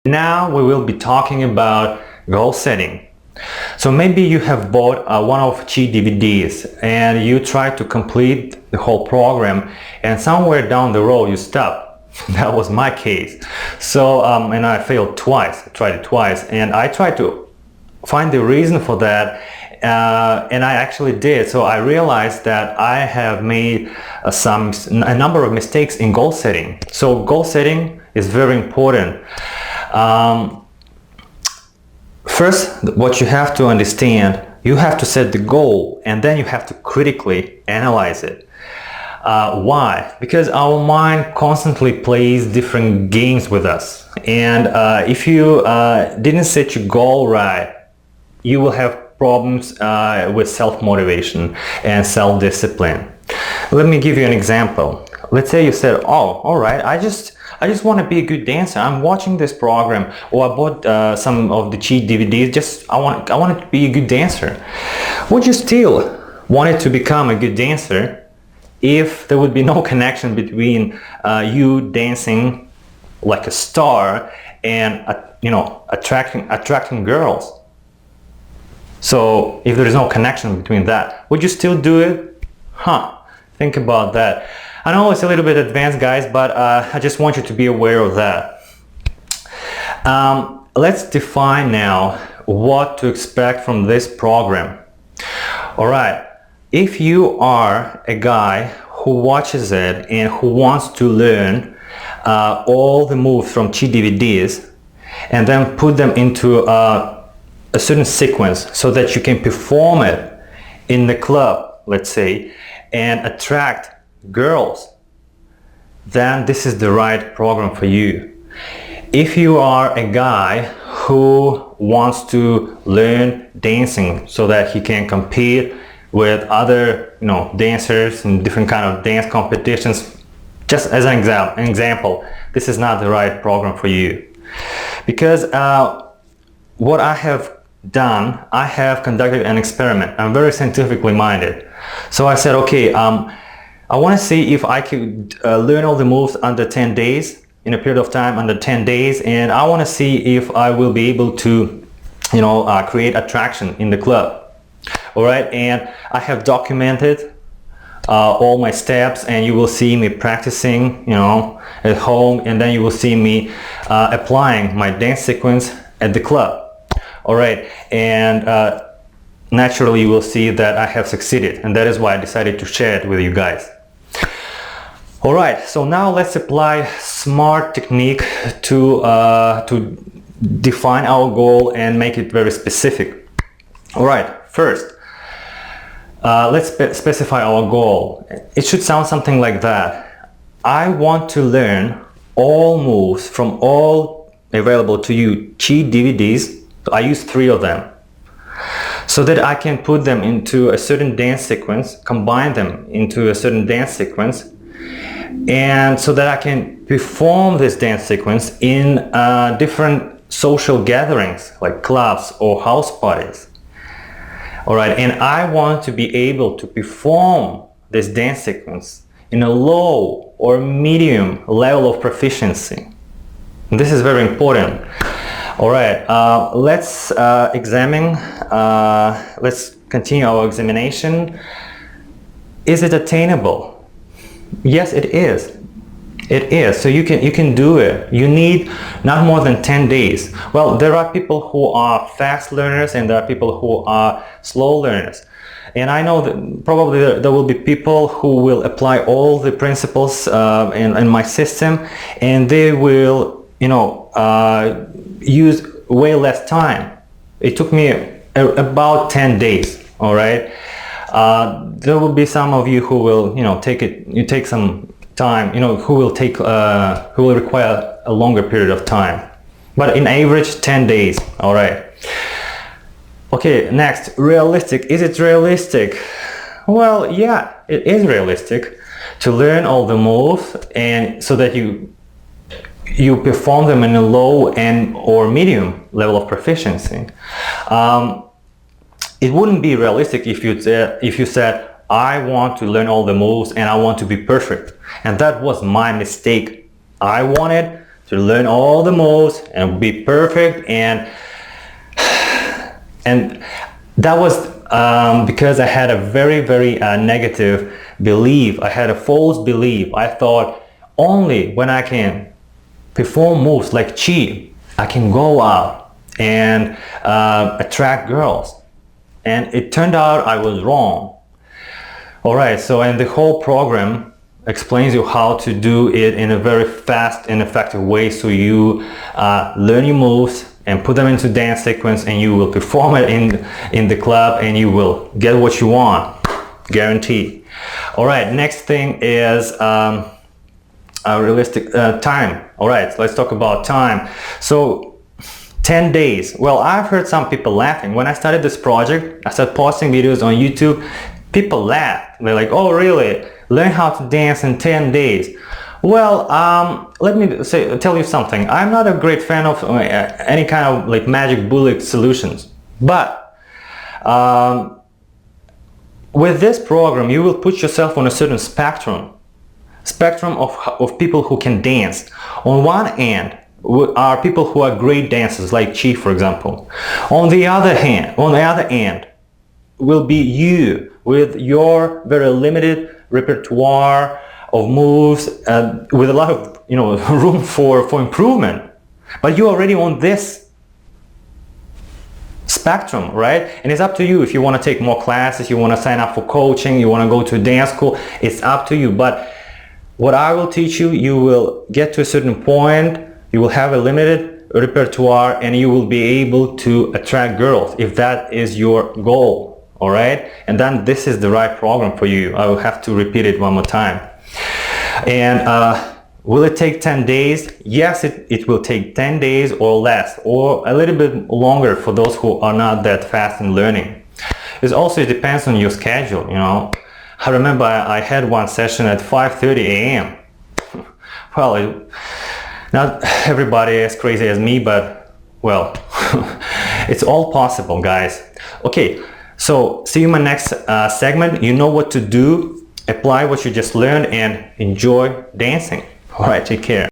Now we will be talking about goal setting. So maybe you have bought one of Qi DVDs and you try to complete the whole program, and somewhere down the road you stop. That was my case. So and I failed twice. I tried it twice, and I tried to find the reason for that, and I actually did. So I realized that I have made a number of mistakes in goal setting. So goal setting is very important. First, what you have to understand, you have to set the goal, and then you have to critically analyze it. Why? Because our mind constantly plays different games with us, and if you didn't set your goal right, you will have problems with self-motivation and self-discipline. Let me give you an example. Let's say you said, oh, all right, I just want to be a good dancer. I'm watching this program, or I bought some of the Qi DVDs. I wanted to be a good dancer. Would you still want to become a good dancer if there would be no connection between you dancing like a star and attracting girls? So if there is no connection between that, would you still do it? Think about that. I know it's a little bit advanced, guys, but I just want you to be aware of that. Let's define now what to expect from this program. All right, if you are a guy who watches it and who wants to learn all the moves from Qi DVDs and then put them into a certain sequence so that you can perform it in the club, let's say, and attract girls, then this is the right program for you. If you are a guy who wants to learn dancing so that he can compete with other dancers in different kind of dance competitions, just as an example, this is not the right program for you. Because what I have done, I have conducted an experiment. I'm very scientifically minded. So I said, okay, I want to see if I could learn all the moves under 10 days, in a period of time under 10 days, and I want to see if I will be able to, create attraction in the club. All right, and I have documented all my steps, and you will see me practicing, at home, and then you will see me applying my dance sequence at the club. All right, and naturally you will see that I have succeeded, and that is why I decided to share it with you guys. All right, so now let's apply smart technique to define our goal and make it very specific. All right, first, let's specify our goal. It should sound something like that. I want to learn all moves from all available to you Qi DVDs. I use 3 of them, so that I can put them into a certain dance sequence, combine them into a certain dance sequence, and so that I can perform this dance sequence in different social gatherings like clubs or house parties. All right, and I want to be able to perform this dance sequence in a low or medium level of proficiency. And this is very important. All right, let's continue our examination. Is it attainable? Yes, it is. It is. So you can do it. You need not more than 10 days. Well, there are people who are fast learners and there are people who are slow learners. And I know that probably there will be people who will apply all the principles in my system, and they will use way less time. It took me about 10 days. All right. There will be some of you who will take some time, who will require a longer period of time, but in average 10 days. All right. Okay, next, realistic. Is it realistic? Well, yeah, it is realistic to learn all the moves, and so that you perform them in a low and or medium level of proficiency. It wouldn't be realistic if you said, I want to learn all the moves and I want to be perfect. And that was my mistake. I wanted to learn all the moves and be perfect, and that was because I had a very negative belief. I had a false belief. I thought only when I can perform moves like Chi, I can go out and attract girls. And it turned out I was wrong. Alright, so and the whole program explains you how to do it in a very fast and effective way, so you learn your moves and put them into dance sequence, and you will perform it in the club, and you will get what you want, guaranteed. All right, next thing is a realistic time. All right, so let's talk about time. So 10 days. Well, I've heard some people laughing. When I started this project, I started posting videos on YouTube. People laughed. They're like, oh really? Learn how to dance in 10 days. Well, let me tell you something. I'm not a great fan of any kind of like magic bullet solutions, but with this program you will put yourself on a certain spectrum of people who can dance. On one end are people who are great dancers, like Chi, for example. On the other end will be you with your very limited repertoire of moves, with a lot of room for improvement, but you're already on this spectrum, right? And it's up to you if you want to take more classes, you want to sign up for coaching, you want to go to a dance school. It's up to you. But what I will teach you, you will get to a certain point, you will have a limited repertoire, and you will be able to attract girls if that is your goal. All right, and then this is the right program for you. I will have to repeat it one more time. And will it take 10 days? Yes, it will take 10 days or less, or a little bit longer for those who are not that fast in learning. It also depends on your schedule. I remember I had one session at 5:30 a.m. Well, not everybody as crazy as me, but well, it's all possible, guys. Okay, so see you in my next segment. You know what to do. Apply what you just learned and enjoy dancing. All right, take care.